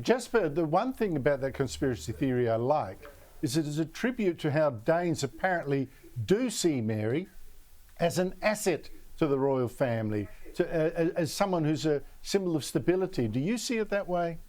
Jesper, the one thing about that conspiracy theory I like is it is a tribute to how Danes apparently do see Mary as an asset to the royal family, as someone who's a symbol of stability. Do you see it that way?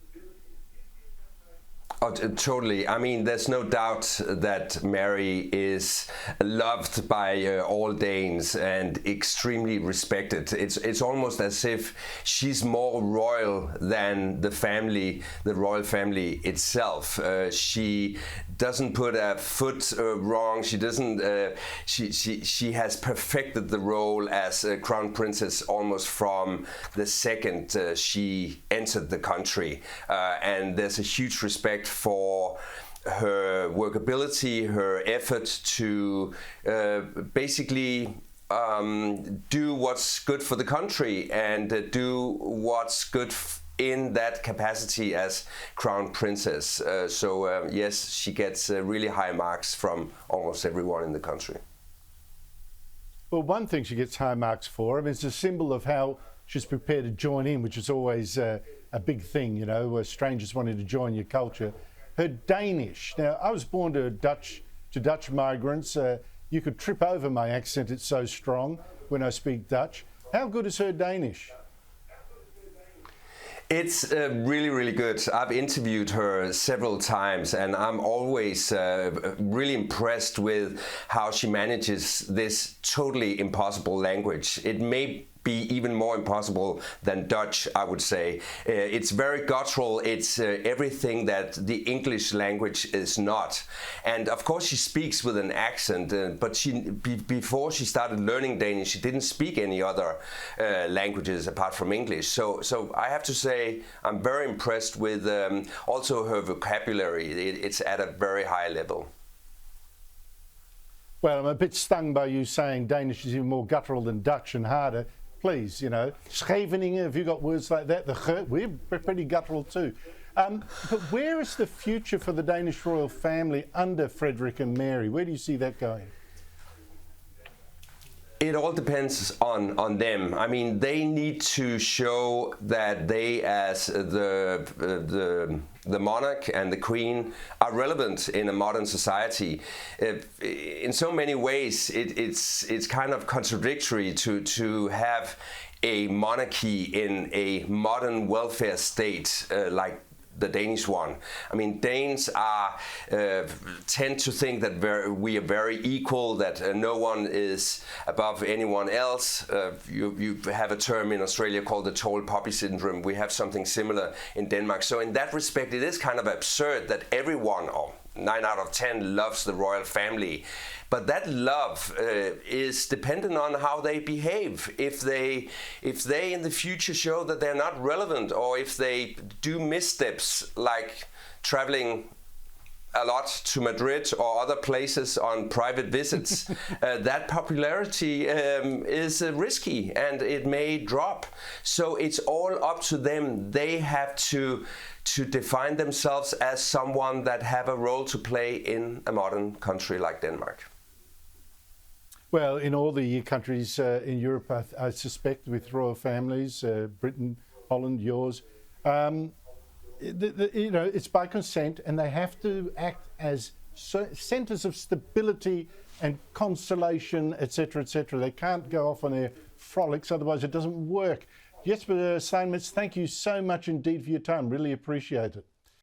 Oh, totally. I mean, there's no doubt that Mary is loved by all Danes and extremely respected. It's almost as if she's more royal than the family, the royal family itself. She doesn't put a foot wrong. She doesn't. She has perfected the role as a crown princess almost from the second she entered the country, and there's a huge respect for her workability, her effort to basically do what's good for the country and do what's good in that capacity as crown princess. So yes, she gets really high marks from almost everyone in the country. Well, one thing she gets high marks for, I mean, it's a symbol of how she's prepared to join in, which is always a big thing, you know, where strangers wanting to join your culture. Her Danish. Now, I was born to Dutch migrants. You could trip over my accent, it's so strong when I speak Dutch. How good is her Danish? It's really, really good. I've interviewed her several times and I'm always really impressed with how she manages this totally impossible language. It may be even more impossible than Dutch, I would say. It's very guttural. It's everything that the English language is not. And of course she speaks with an accent, but before she started learning Danish, she didn't speak any other languages apart from English. So I have to say I'm very impressed with also her vocabulary. It's at a very high level. Well, I'm a bit stung by you saying Danish is even more guttural than Dutch and harder. Please, you know, Scheveningen, have you got words like that? We're pretty guttural too. But where is the future for the Danish royal family under Frederik and Mary? Where do you see that going? It all depends on them. I mean, they need to show that they, as the monarch and the queen, are relevant in a modern society. In so many ways, it's kind of contradictory to have a monarchy in a modern welfare state like the Danish one. I mean, Danes tend to think that we are very equal, that no one is above anyone else. You have a term in Australia called the tall poppy syndrome. We have something similar in Denmark. So in that respect, it is kind of absurd that everyone, or 9 out of 10, loves the royal family. But that love is dependent on how they behave. If they in the future show that they're not relevant, or if they do missteps like traveling a lot to Madrid or other places on private visits, that popularity is risky and it may drop. So it's all up to them. They have to define themselves as someone that have a role to play in a modern country like Denmark. Well, in all the countries in Europe, I suspect, with royal families, Britain, Holland, yours, you know, it's by consent, and they have to act as centres of stability and consolation, etc., etc. They can't go off on their frolics, otherwise it doesn't work. Jesper Steinmetz, thank you so much indeed for your time. Really appreciate it.